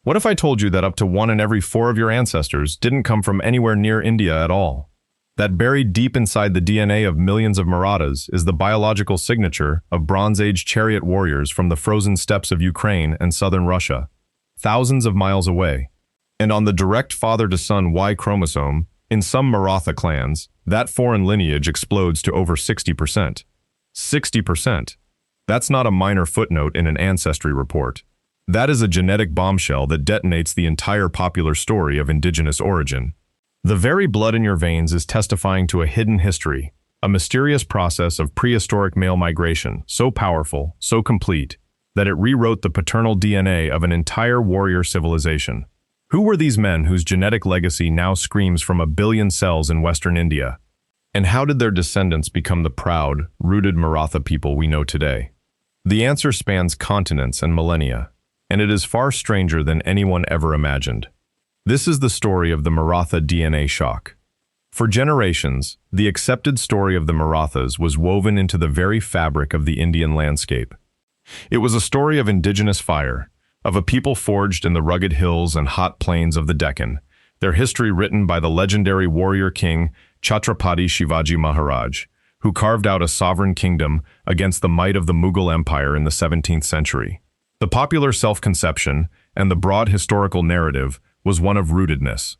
What if I told you that up to 1 in every 4 of your ancestors didn't come from anywhere near India at all? That buried deep inside the DNA of millions of Marathas is the biological signature of Bronze Age chariot warriors from the frozen steppes of Ukraine and southern Russia, thousands of miles away. And on the direct father-to-son Y chromosome, in some Maratha clans, that foreign lineage explodes to over 60%. 60%. That's not a minor footnote in an ancestry report. That is a genetic bombshell that detonates the entire popular story of indigenous origin. The very blood in your veins is testifying to a hidden history, a mysterious process of prehistoric male migration, so powerful, so complete, that it rewrote the paternal DNA of an entire warrior civilization. Who were these men whose genetic legacy now screams from a billion cells in Western India? And how did their descendants become the proud, rooted Maratha people we know today? The answer spans continents and millennia, and it is far stranger than anyone ever imagined. This is the story of the Maratha DNA shock. For generations, the accepted story of the Marathas was woven into the very fabric of the Indian landscape. It was a story of indigenous fire, of a people forged in the rugged hills and hot plains of the Deccan, their history written by the legendary warrior king Chhatrapati Shivaji Maharaj, who carved out a sovereign kingdom against the might of the Mughal Empire in the 17th century. The popular self-conception and the broad historical narrative was one of rootedness.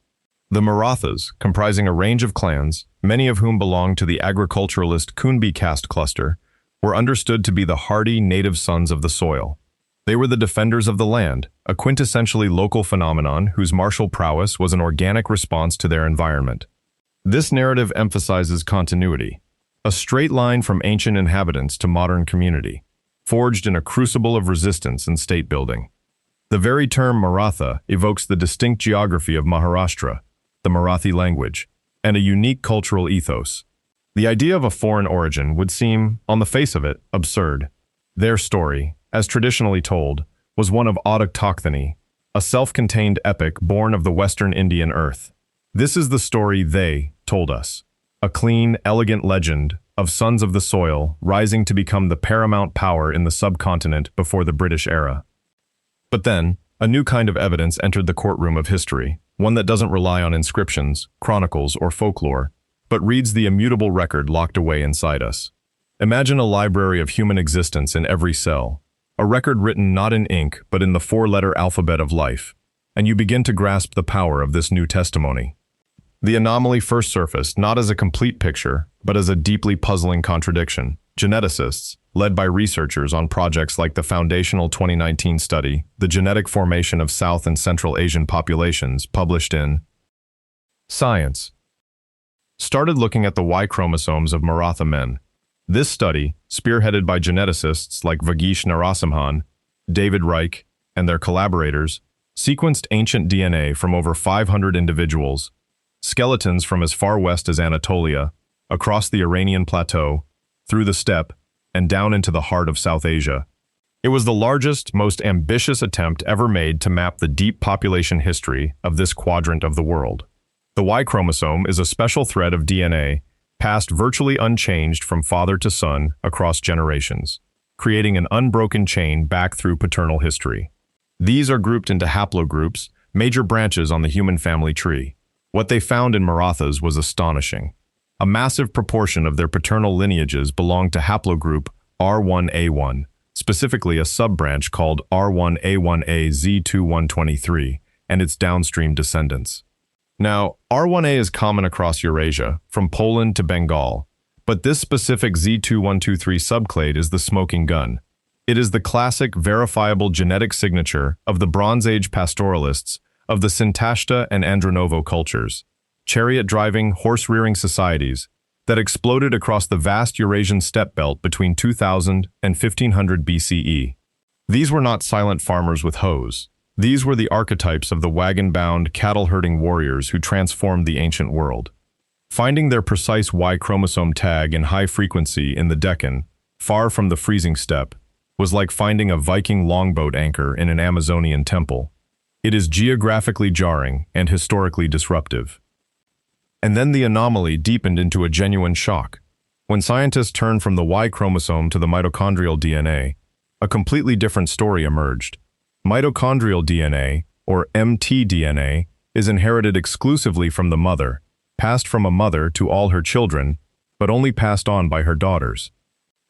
The Marathas, comprising a range of clans, many of whom belonged to the agriculturalist Kunbi caste cluster, were understood to be the hardy native sons of the soil. They were the defenders of the land, a quintessentially local phenomenon whose martial prowess was an organic response to their environment. This narrative emphasizes continuity, a straight line from ancient inhabitants to modern community, forged in a crucible of resistance and state building. The very term Maratha evokes the distinct geography of Maharashtra, the Marathi language, and a unique cultural ethos. The idea of a foreign origin would seem, on the face of it, absurd. Their story, as traditionally told, was one of autochthony, a self-contained epic born of the Western Indian earth. This is the story they told us, a clean, elegant legend of sons of the soil rising to become the paramount power in the subcontinent before the British era. But then, a new kind of evidence entered the courtroom of history, one that doesn't rely on inscriptions, chronicles, or folklore, but reads the immutable record locked away inside us. Imagine a library of human existence in every cell, a record written not in ink but in the 4-letter alphabet of life, and you begin to grasp the power of this new testimony. The anomaly first surfaced not as a complete picture, but as a deeply puzzling contradiction. Geneticists, led by researchers on projects like the foundational 2019 study, The Genetic Formation of South and Central Asian Populations, published in Science, started looking at the Y chromosomes of Maratha men. This study, spearheaded by geneticists like Vageesh Narasimhan, David Reich, and their collaborators, sequenced ancient DNA from over 500 individuals, skeletons from as far west as Anatolia, across the Iranian plateau, through the steppe, and down into the heart of South Asia. It was the largest, most ambitious attempt ever made to map the deep population history of this quadrant of the world. The Y chromosome is a special thread of DNA passed virtually unchanged from father to son across generations, creating an unbroken chain back through paternal history. These are grouped into haplogroups, major branches on the human family tree. What they found in Marathas was astonishing. A massive proportion of their paternal lineages belonged to haplogroup R1A1, specifically a sub-branch called R1A1A Z2123, and its downstream descendants. Now, R1A is common across Eurasia, from Poland to Bengal, but this specific Z2123 subclade is the smoking gun. It is the classic, verifiable genetic signature of the Bronze Age pastoralists of the Sintashta and Andronovo cultures, chariot-driving, horse-rearing societies that exploded across the vast Eurasian steppe belt between 2000 and 1500 BCE. These were not silent farmers with hoes. These were the archetypes of the wagon-bound, cattle-herding warriors who transformed the ancient world. Finding their precise Y chromosome tag in high frequency in the Deccan, far from the freezing steppe, was like finding a Viking longboat anchor in an Amazonian temple. It is geographically jarring and historically disruptive. And then the anomaly deepened into a genuine shock. When scientists turned from the Y chromosome to the mitochondrial DNA, a completely different story emerged. Mitochondrial DNA, or mtDNA, is inherited exclusively from the mother, passed from a mother to all her children, but only passed on by her daughters.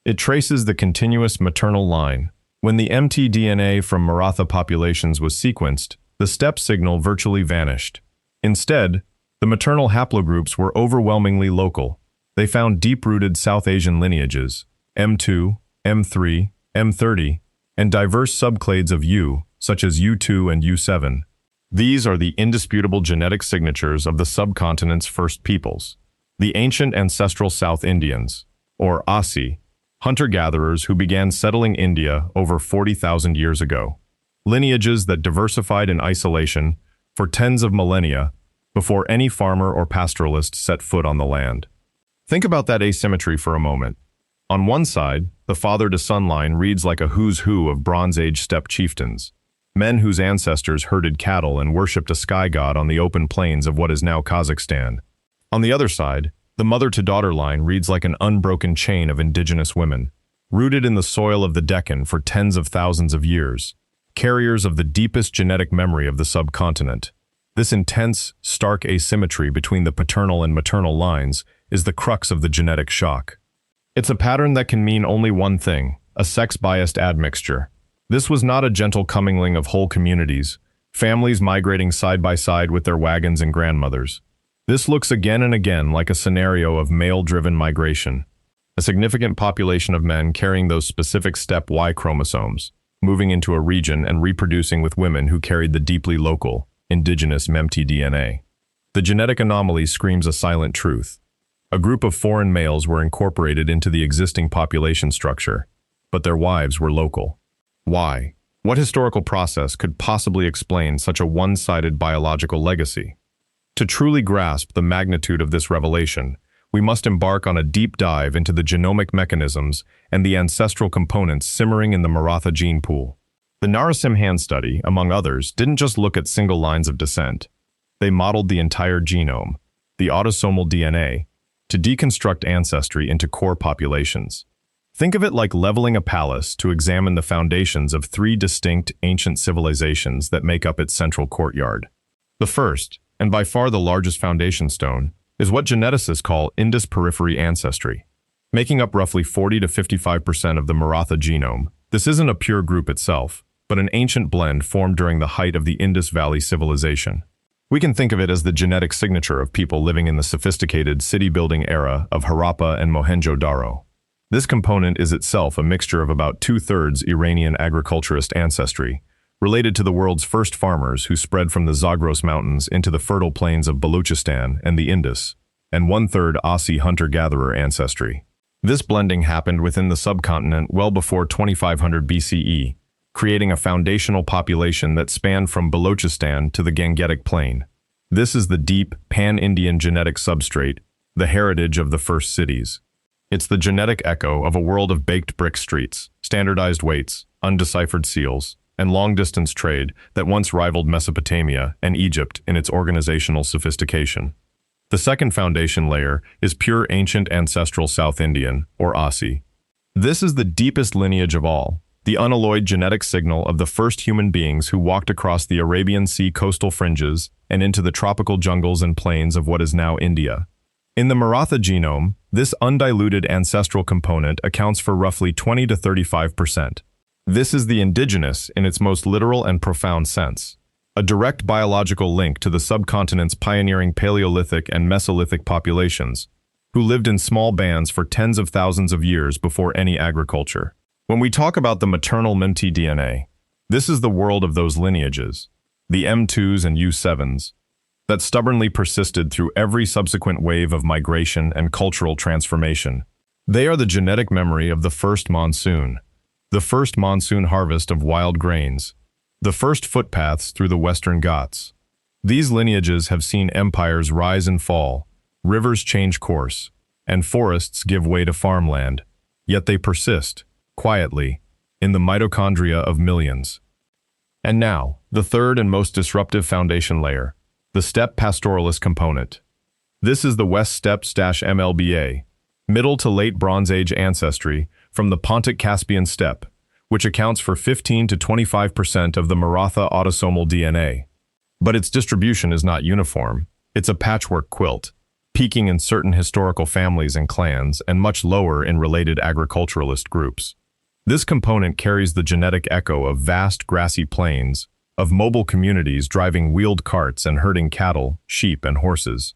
It traces the continuous maternal line. When the mtDNA from Maratha populations was sequenced, the steppe signal virtually vanished. Instead, the maternal haplogroups were overwhelmingly local. They found deep-rooted South Asian lineages, M2, M3, M30, and diverse subclades of U, such as U2 and U7. These are the indisputable genetic signatures of the subcontinent's first peoples, the ancient ancestral South Indians, or Asi, hunter-gatherers who began settling India over 40,000 years ago. Lineages that diversified in isolation for tens of millennia before any farmer or pastoralist set foot on the land. Think about that asymmetry for a moment. On one side, the father-to-son line reads like a who's who of Bronze Age steppe chieftains, men whose ancestors herded cattle and worshipped a sky god on the open plains of what is now Kazakhstan. On the other side, the mother-to-daughter line reads like an unbroken chain of indigenous women, rooted in the soil of the Deccan for tens of thousands of years, carriers of the deepest genetic memory of the subcontinent. This intense, stark asymmetry between the paternal and maternal lines is the crux of the genetic shock. It's a pattern that can mean only one thing: a sex-biased admixture. This was not a gentle commingling of whole communities, families migrating side by side with their wagons and grandmothers. This looks again and again like a scenario of male-driven migration, a significant population of men carrying those specific steppe Y chromosomes, moving into a region and reproducing with women who carried the deeply local, indigenous mtDNA. The genetic anomaly screams a silent truth. A group of foreign males were incorporated into the existing population structure, but their wives were local. Why? What historical process could possibly explain such a one-sided biological legacy? To truly grasp the magnitude of this revelation, we must embark on a deep dive into the genomic mechanisms and the ancestral components simmering in the Maratha gene pool. The Narasimhan study, among others, didn't just look at single lines of descent. They modeled the entire genome, the autosomal DNA, to deconstruct ancestry into core populations. Think of it like leveling a palace to examine the foundations of three distinct ancient civilizations that make up its central courtyard. The first, and by far the largest foundation stone, is what geneticists call Indus periphery ancestry. Making up roughly 40 to 55% of the Maratha genome, this isn't a pure group itself, but an ancient blend formed during the height of the Indus Valley civilization. We can think of it as the genetic signature of people living in the sophisticated city-building era of Harappa and Mohenjo-Daro. This component is itself a mixture of about 2/3 Iranian agriculturist ancestry, related to the world's first farmers who spread from the Zagros Mountains into the fertile plains of Baluchistan and the Indus, and 1/3 Asi hunter-gatherer ancestry. This blending happened within the subcontinent well before 2500 BCE, creating a foundational population that spanned from Balochistan to the Gangetic Plain. This is the deep, pan-Indian genetic substrate, the heritage of the first cities. It's the genetic echo of a world of baked brick streets, standardized weights, undeciphered seals, and long-distance trade that once rivaled Mesopotamia and Egypt in its organizational sophistication. The second foundation layer is pure ancient ancestral South Indian, or Asi. This is the deepest lineage of all, the unalloyed genetic signal of the first human beings who walked across the Arabian Sea coastal fringes and into the tropical jungles and plains of what is now India. In the Maratha genome, this undiluted ancestral component accounts for roughly 20 to 35%. This is the indigenous in its most literal and profound sense, a direct biological link to the subcontinent's pioneering Paleolithic and Mesolithic populations, who lived in small bands for tens of thousands of years before any agriculture. When we talk about the maternal mtDNA, this is the world of those lineages, the M2s and U7s, that stubbornly persisted through every subsequent wave of migration and cultural transformation. They are the genetic memory of the first monsoon harvest of wild grains, the first footpaths through the Western Ghats. These lineages have seen empires rise and fall, rivers change course, and forests give way to farmland, yet they persist, quietly, in the mitochondria of millions. And now, the third and most disruptive foundation layer, the steppe pastoralist component. This is the West Steppe-MLBA, Middle to Late Bronze Age ancestry from the Pontic-Caspian steppe, which accounts for 15 to 25% of the Maratha autosomal DNA. But its distribution is not uniform. It's a patchwork quilt, peaking in certain historical families and clans and much lower in related agriculturalist groups. This component carries the genetic echo of vast grassy plains, of mobile communities driving wheeled carts and herding cattle, sheep, and horses.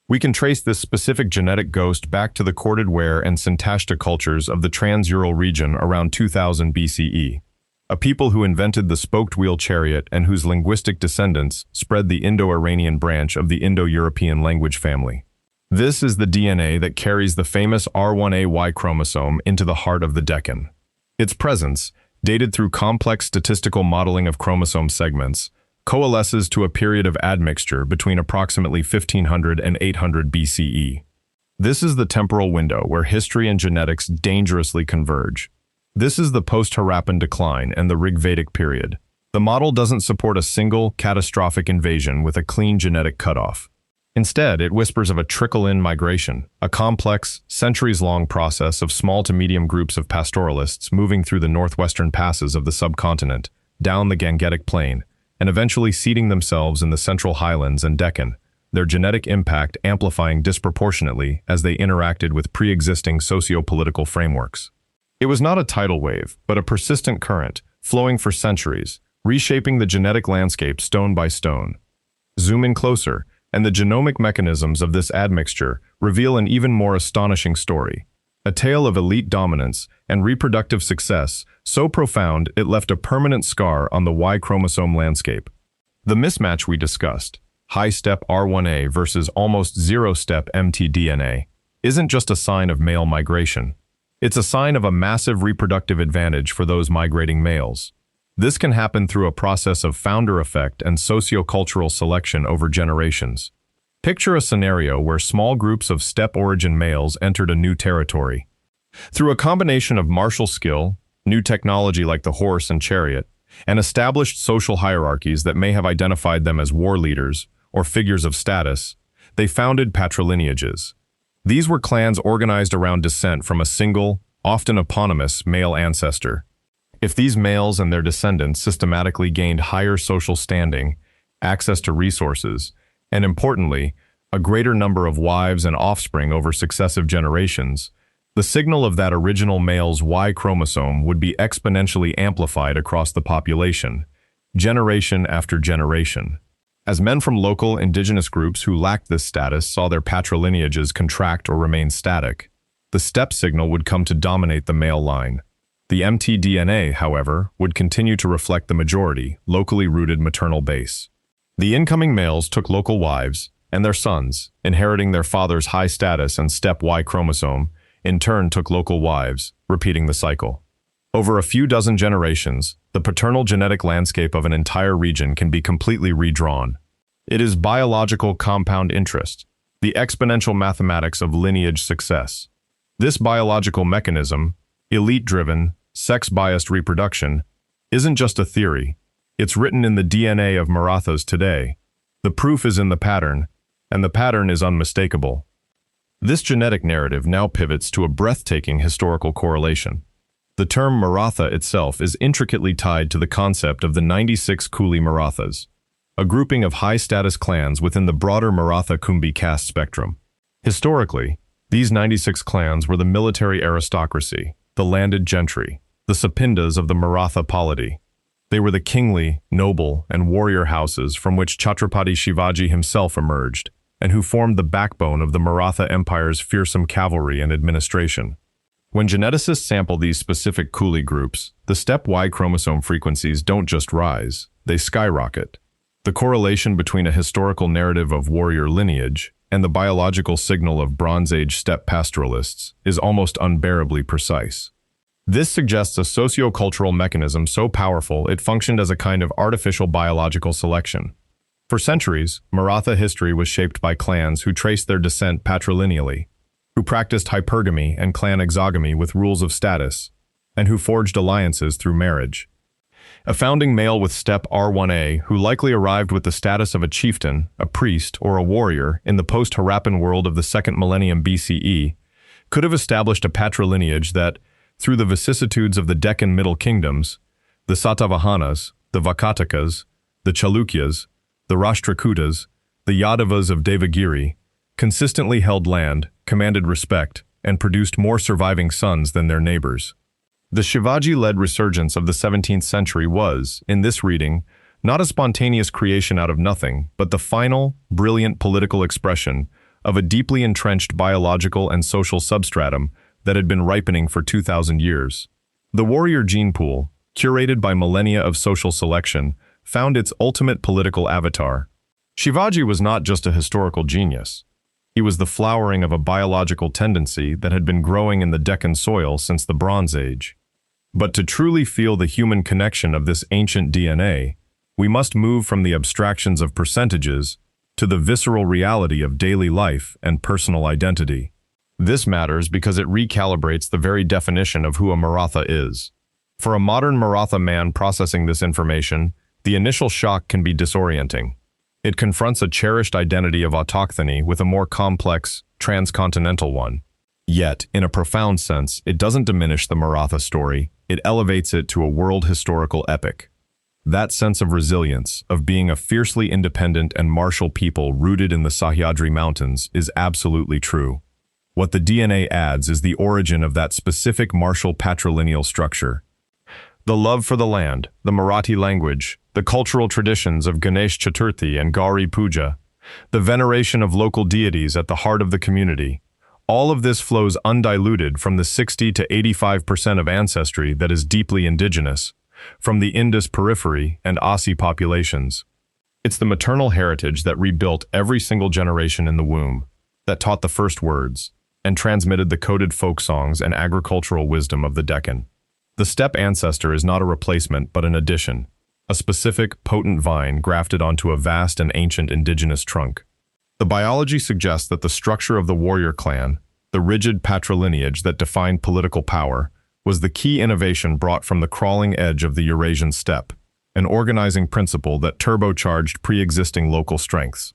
We can trace this specific genetic ghost back to the corded ware and Santashta cultures of the Trans-Ural region around 2000 BCE, a people who invented the spoked wheel chariot and whose linguistic descendants spread the Indo-Iranian branch of the Indo-European language family. This is the DNA that carries the famous R1a Y chromosome into the heart of the Deccan. Its presence, dated through complex statistical modeling of chromosome segments, coalesces to a period of admixture between approximately 1500 and 800 BCE. This is the temporal window where history and genetics dangerously converge. This is the post-Harappan decline and the Rigvedic period. The model doesn't support a single, catastrophic invasion with a clean genetic cutoff. Instead, it whispers of a trickle-in migration, a complex, centuries-long process of small to medium groups of pastoralists moving through the northwestern passes of the subcontinent, down the Gangetic Plain, and eventually seeding themselves in the Central Highlands and Deccan, their genetic impact amplifying disproportionately as they interacted with pre-existing socio-political frameworks. It was not a tidal wave, but a persistent current, flowing for centuries, reshaping the genetic landscape stone by stone. Zoom in closer, and the genomic mechanisms of this admixture reveal an even more astonishing story. A tale of elite dominance and reproductive success so profound it left a permanent scar on the Y chromosome landscape. The mismatch we discussed, high-step R1a versus almost zero-step mtDNA, isn't just a sign of male migration. It's a sign of a massive reproductive advantage for those migrating males. This can happen through a process of founder effect and sociocultural selection over generations. Picture a scenario where small groups of steppe origin males entered a new territory. Through a combination of martial skill, new technology like the horse and chariot, and established social hierarchies that may have identified them as war leaders or figures of status, they founded patrilineages. These were clans organized around descent from a single, often eponymous, male ancestor. If these males and their descendants systematically gained higher social standing, access to resources, and importantly, a greater number of wives and offspring over successive generations, the signal of that original male's Y chromosome would be exponentially amplified across the population, generation after generation. As men from local indigenous groups who lacked this status saw their patrilineages contract or remain static, the steppe signal would come to dominate the male line. The mtDNA, however, would continue to reflect the majority, locally rooted maternal base. The incoming males took local wives, and their sons, inheriting their father's high status and steppe Y chromosome, in turn took local wives, repeating the cycle. Over a few dozen generations, the paternal genetic landscape of an entire region can be completely redrawn. It is biological compound interest, the exponential mathematics of lineage success. This biological mechanism, elite-driven, sex-biased reproduction, isn't just a theory. It's written in the DNA of Marathas today. The proof is in the pattern, and the pattern is unmistakable. This genetic narrative now pivots to a breathtaking historical correlation. The term Maratha itself is intricately tied to the concept of the 96 Kuli Marathas, a grouping of high-status clans within the broader Maratha Kumbi caste spectrum. Historically, these 96 clans were the military aristocracy, the landed gentry, the Sapindas of the Maratha polity. They were the kingly, noble, and warrior houses from which Chhatrapati Shivaji himself emerged, and who formed the backbone of the Maratha Empire's fearsome cavalry and administration. When geneticists sample these specific Kuli groups, the steppe Y chromosome frequencies don't just rise, they skyrocket. The correlation between a historical narrative of warrior lineage and the biological signal of Bronze Age steppe pastoralists is almost unbearably precise. This suggests a sociocultural mechanism so powerful it functioned as a kind of artificial biological selection. For centuries, Maratha history was shaped by clans who traced their descent patrilineally, who practiced hypergamy and clan exogamy with rules of status, and who forged alliances through marriage. A founding male with steppe R1a who likely arrived with the status of a chieftain, a priest, or a warrior in the post-Harappan world of the 2nd millennium BCE could have established a patrilineage that, through the vicissitudes of the Deccan Middle Kingdoms, the Satavahanas, the Vakatakas, the Chalukyas, the Rashtrakutas, the Yadavas of Devagiri, consistently held land, commanded respect, and produced more surviving sons than their neighbors. The Shivaji-led resurgence of the 17th century was, in this reading, not a spontaneous creation out of nothing, but the final, brilliant political expression of a deeply entrenched biological and social substratum that had been ripening for 2,000 years. The warrior gene pool, curated by millennia of social selection, found its ultimate political avatar. Shivaji was not just a historical genius. He was the flowering of a biological tendency that had been growing in the Deccan soil since the Bronze Age. But to truly feel the human connection of this ancient DNA, we must move from the abstractions of percentages to the visceral reality of daily life and personal identity. This matters because it recalibrates the very definition of who a Maratha is. For a modern Maratha man processing this information, the initial shock can be disorienting. It confronts a cherished identity of autochthony with a more complex, transcontinental one. Yet, in a profound sense, it doesn't diminish the Maratha story, it elevates it to a world historical epic. That sense of resilience, of being a fiercely independent and martial people rooted in the Sahyadri Mountains, is absolutely true. What the DNA adds is the origin of that specific martial patrilineal structure. The love for the land, the Marathi language, the cultural traditions of Ganesh Chaturthi and Gauri Puja, the veneration of local deities at the heart of the community, all of this flows undiluted from the 60 to 85% of ancestry that is deeply indigenous, from the Indus periphery and Aussie populations. It's the maternal heritage that rebuilt every single generation in the womb, that taught the first words, and transmitted the coded folk songs and agricultural wisdom of the Deccan. The steppe ancestor is not a replacement but an addition, a specific, potent vine grafted onto a vast and ancient indigenous trunk. The biology suggests that the structure of the warrior clan, the rigid patrilineage that defined political power, was the key innovation brought from the crawling edge of the Eurasian steppe, an organizing principle that turbocharged pre-existing local strengths.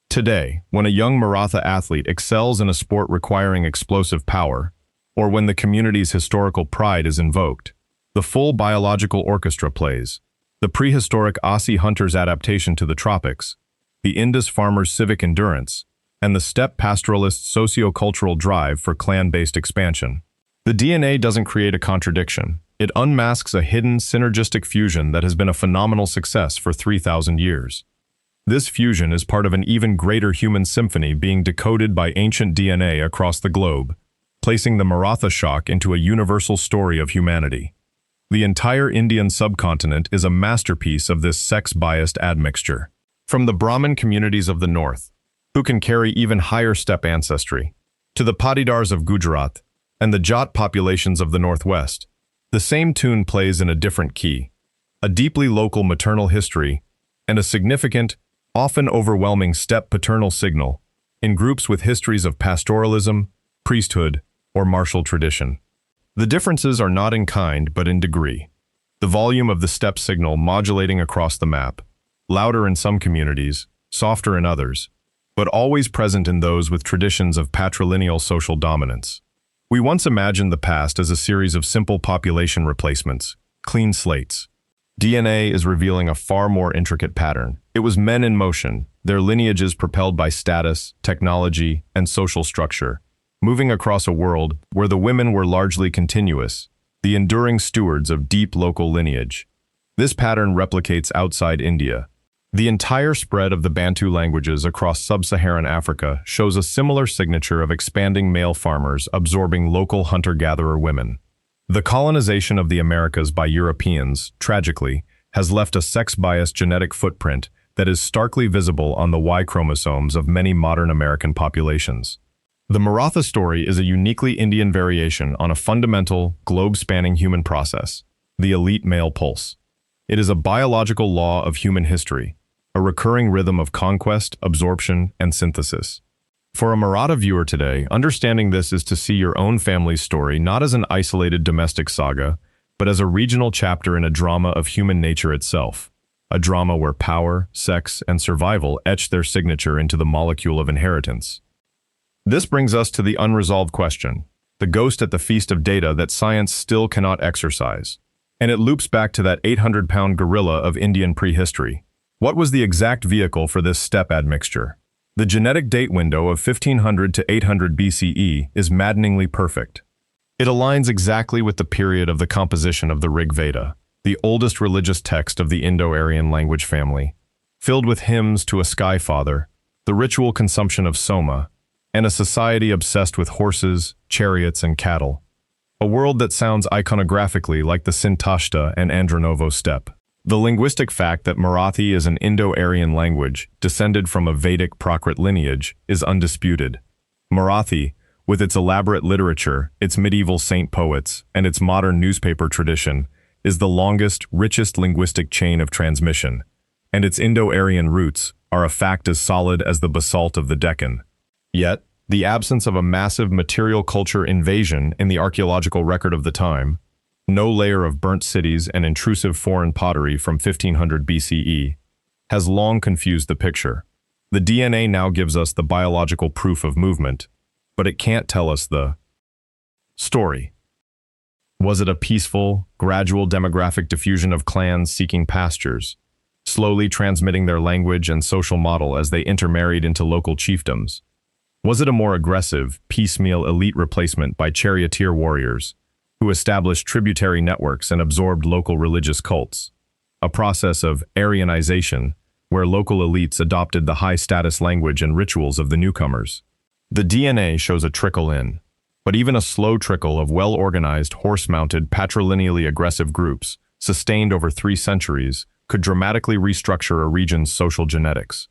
Today, when a young Maratha athlete excels in a sport requiring explosive power, or when the community's historical pride is invoked, the full biological orchestra plays. The prehistoric Aussie hunter's adaptation to the tropics, the Indus farmer's civic endurance, and the steppe pastoralist's socio-cultural drive for clan-based expansion. The DNA doesn't create a contradiction. It unmasks a hidden, synergistic fusion that has been a phenomenal success for 3,000 years. This fusion is part of an even greater human symphony being decoded by ancient DNA across the globe, placing the Maratha shock into a universal story of humanity. The entire Indian subcontinent is a masterpiece of this sex-biased admixture. From the Brahmin communities of the north, who can carry even higher steppe ancestry, to the Patidars of Gujarat and the Jat populations of the northwest, the same tune plays in a different key, a deeply local maternal history and a significant, often overwhelming steppe paternal signal in groups with histories of pastoralism, priesthood, or martial tradition. The differences are not in kind but in degree. The volume of the steppe signal modulating across the map, louder in some communities, softer in others, but always present in those with traditions of patrilineal social dominance. We once imagined the past as a series of simple population replacements, clean slates. DNA is revealing a far more intricate pattern. It was men in motion, their lineages propelled by status, technology, and social structure, moving across a world where the women were largely continuous, the enduring stewards of deep local lineage. This pattern replicates outside India. The entire spread of the Bantu languages across sub-Saharan Africa shows a similar signature of expanding male farmers absorbing local hunter-gatherer women. The colonization of the Americas by Europeans, tragically, has left a sex-biased genetic footprint that is starkly visible on the Y chromosomes of many modern American populations. The Maratha story is a uniquely Indian variation on a fundamental, globe-spanning human process, the elite male pulse. It is a biological law of human history, a recurring rhythm of conquest, absorption, and synthesis. For a Maratha viewer today, understanding this is to see your own family's story not as an isolated domestic saga, but as a regional chapter in a drama of human nature itself, a drama where power, sex, and survival etch their signature into the molecule of inheritance. This brings us to the unresolved question. the ghost at the feast of data that science still cannot exorcise. And it loops back to that 800-pound gorilla of Indian prehistory. What was the exact vehicle for this steppe admixture? The genetic date window of 1500 to 800 BCE is maddeningly perfect. It aligns exactly with the period of the composition of the Rig Veda, the oldest religious text of the Indo-Aryan language family, filled with hymns to a sky father, the ritual consumption of soma, and a society obsessed with horses, chariots, and cattle. A world that sounds iconographically like the Sintashta and Andronovo steppe. The linguistic fact that Marathi is an Indo-Aryan language descended from a Vedic Prakrit lineage is undisputed. Marathi, with its elaborate literature, its medieval saint poets, and its modern newspaper tradition, is the longest, richest linguistic chain of transmission, and its Indo-Aryan roots are a fact as solid as the basalt of the Deccan. Yet, the absence of a massive material culture invasion in the archaeological record of the time, no layer of burnt cities and intrusive foreign pottery from 1500 BCE, has long confused the picture. The DNA now gives us the biological proof of movement, but it can't tell us the story. Was it a peaceful, gradual demographic diffusion of clans seeking pastures, slowly transmitting their language and social model as they intermarried into local chiefdoms? Was it a more aggressive, piecemeal elite replacement by charioteer warriors, who established tributary networks and absorbed local religious cults? A process of Aryanization, where local elites adopted the high-status language and rituals of the newcomers. The DNA shows a trickle in, but even a slow trickle of well-organized, horse-mounted, patrilineally aggressive groups, sustained over 3 centuries, could dramatically restructure a region's social genetics.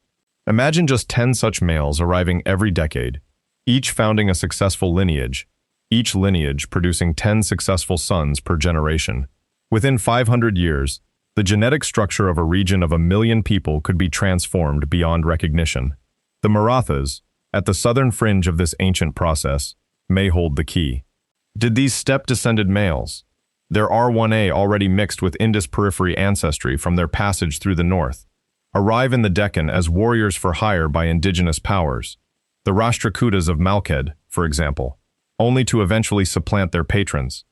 Imagine just 10 such males arriving every decade, each founding a successful lineage, each lineage producing 10 successful sons per generation. Within 500 years, the genetic structure of a region of 1 million people could be transformed beyond recognition. The Marathas, at the southern fringe of this ancient process, may hold the key. Did these steppe-descended males, their R1A already mixed with Indus periphery ancestry from their passage through the north, arrive in the Deccan as warriors for hire by indigenous powers, the Rashtrakutas of Malkhed, for example, only to eventually supplant their patrons?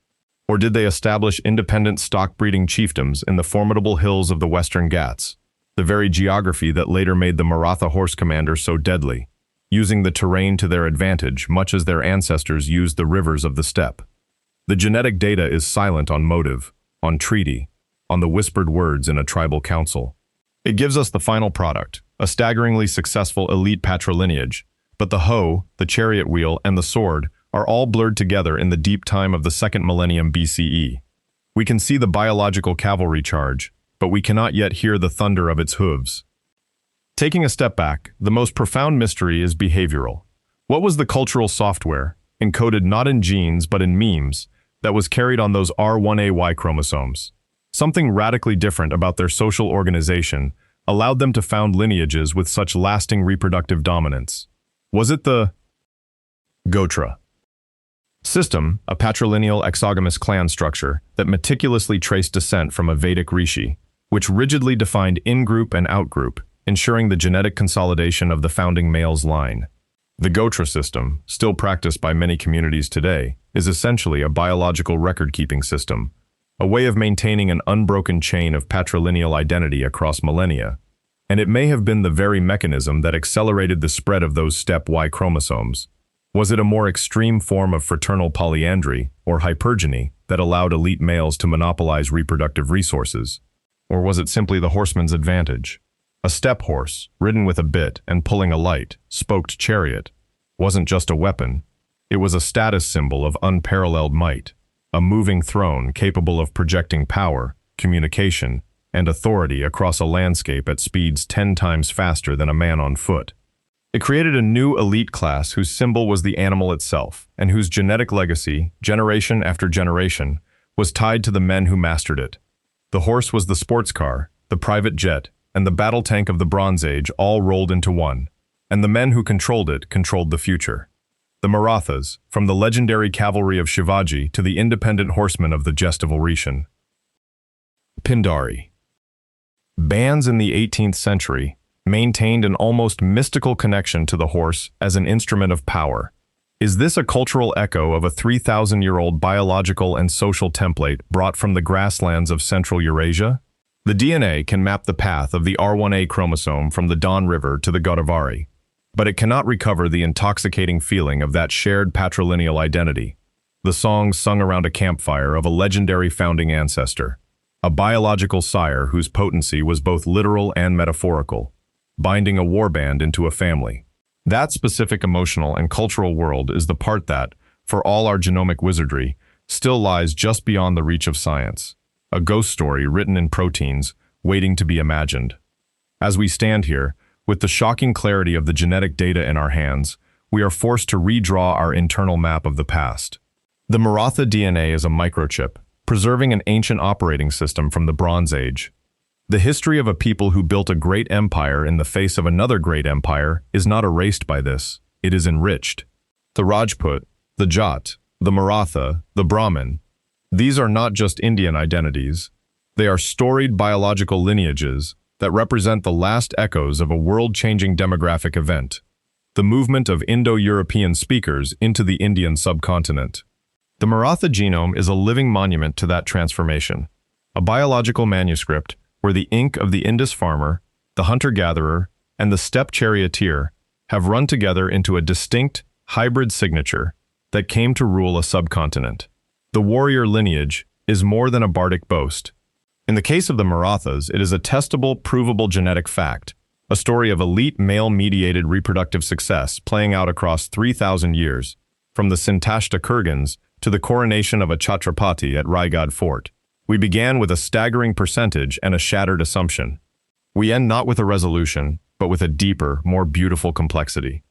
Or did they establish independent stock-breeding chiefdoms in the formidable hills of the Western Ghats, the very geography that later made the Maratha horse commander so deadly, using the terrain to their advantage much as their ancestors used the rivers of the steppe? The genetic data is silent on motive, on treaty, on the whispered words in a tribal council. It gives us the final product, a staggeringly successful elite patrilineage, but the hoe, the chariot wheel, and the sword are all blurred together in the deep time of the 2nd millennium BCE. We can see the biological cavalry charge, but we cannot yet hear the thunder of its hooves. Taking a step back, the most profound mystery is behavioral. What was the cultural software, encoded not in genes but in memes, that was carried on those R1A Y chromosomes? Something radically different about their social organization allowed them to found lineages with such lasting reproductive dominance. Was it the Gotra system, a patrilineal exogamous clan structure that meticulously traced descent from a Vedic rishi, which rigidly defined in-group and out-group, ensuring the genetic consolidation of the founding male's line? The Gotra system, still practiced by many communities today, is essentially a biological record-keeping system, a way of maintaining an unbroken chain of patrilineal identity across millennia, and it may have been the very mechanism that accelerated the spread of those steppe Y chromosomes. Was it a more extreme form of fraternal polyandry, or hypergeny, that allowed elite males to monopolize reproductive resources? Or was it simply the horseman's advantage? A steppe horse, ridden with a bit and pulling a light, spoked chariot, wasn't just a weapon, it was a status symbol of unparalleled might, a moving throne capable of projecting power, communication, and authority across a landscape at speeds 10 times faster than a man on foot. It created a new elite class whose symbol was the animal itself, and whose genetic legacy, generation after generation, was tied to the men who mastered it. The horse was the sports car, the private jet, and the battle tank of the Bronze Age all rolled into one, and the men who controlled it controlled the future. The Marathas, from the legendary cavalry of Shivaji to the independent horsemen of the Eurasian. Pindari. Bands in the 18th century maintained an almost mystical connection to the horse as an instrument of power, Is this a cultural echo of a 3,000-year-old biological and social template brought from the grasslands of Central Eurasia? The DNA can map the path of the R1A chromosome from the Don River to the Godavari, but it cannot recover the intoxicating feeling of that shared patrilineal identity, the songs sung around a campfire of a legendary founding ancestor, a biological sire whose potency was both literal and metaphorical, binding a warband into a family. That specific emotional and cultural world is the part that, for all our genomic wizardry, still lies just beyond the reach of science. A ghost story written in proteins, waiting to be imagined. As we stand here, with the shocking clarity of the genetic data in our hands, we are forced to redraw our internal map of the past. The Maratha DNA is a microchip, preserving an ancient operating system from the Bronze Age. The history of a people who built a great empire in the face of another great empire is not erased by this, it is enriched. The Rajput, the Jat, the Maratha, the Brahmin, these are not just Indian identities. They are storied biological lineages that represent the last echoes of a world-changing demographic event, the movement of Indo-European speakers into the Indian subcontinent. The Maratha genome is a living monument to that transformation, a biological manuscript where the ink of the Indus farmer, the hunter-gatherer, and the steppe charioteer have run together into a distinct, hybrid signature that came to rule a subcontinent. The warrior lineage is more than a bardic boast. In the case of the Marathas, it is a testable, provable genetic fact, a story of elite male-mediated reproductive success playing out across 3,000 years, from the Sintashta Kurgans to the coronation of a Chhatrapati at Raigad Fort. We began with a staggering percentage and a shattered assumption. We end not with a resolution, but with a deeper, more beautiful complexity.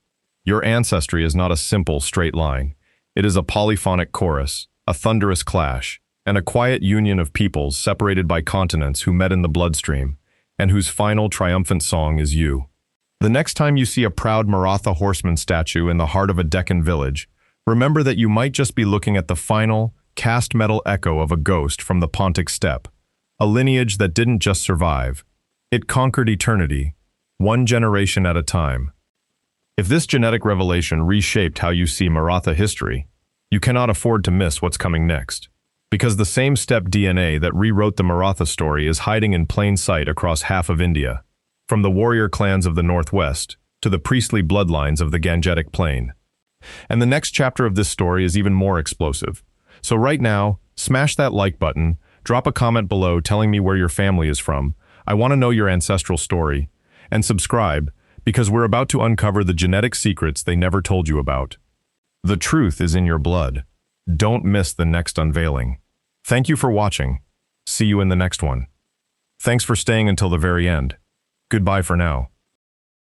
Your ancestry is not a simple, straight line. It is a polyphonic chorus, a thunderous clash, and a quiet union of peoples separated by continents who met in the bloodstream, and whose final triumphant song is you. The next time you see a proud Maratha horseman statue in the heart of a Deccan village, remember that you might just be looking at the final, cast metal echo of a ghost from the Pontic steppe, a lineage that didn't just survive. It conquered eternity, one generation at a time. If this genetic revelation reshaped how you see Maratha history, you cannot afford to miss what's coming next. Because the same steppe DNA that rewrote the Maratha story is hiding in plain sight across half of India, from the warrior clans of the northwest to the priestly bloodlines of the Gangetic Plain. And the next chapter of this story is even more explosive. So right now, smash that like button, drop a comment below telling me where your family is from. I want to know your ancestral story. And subscribe, because we're about to uncover the genetic secrets they never told you about. The truth is in your blood. Don't miss the next unveiling. Thank you for watching. See you in the next one. Thanks for staying until the very end. Goodbye for now.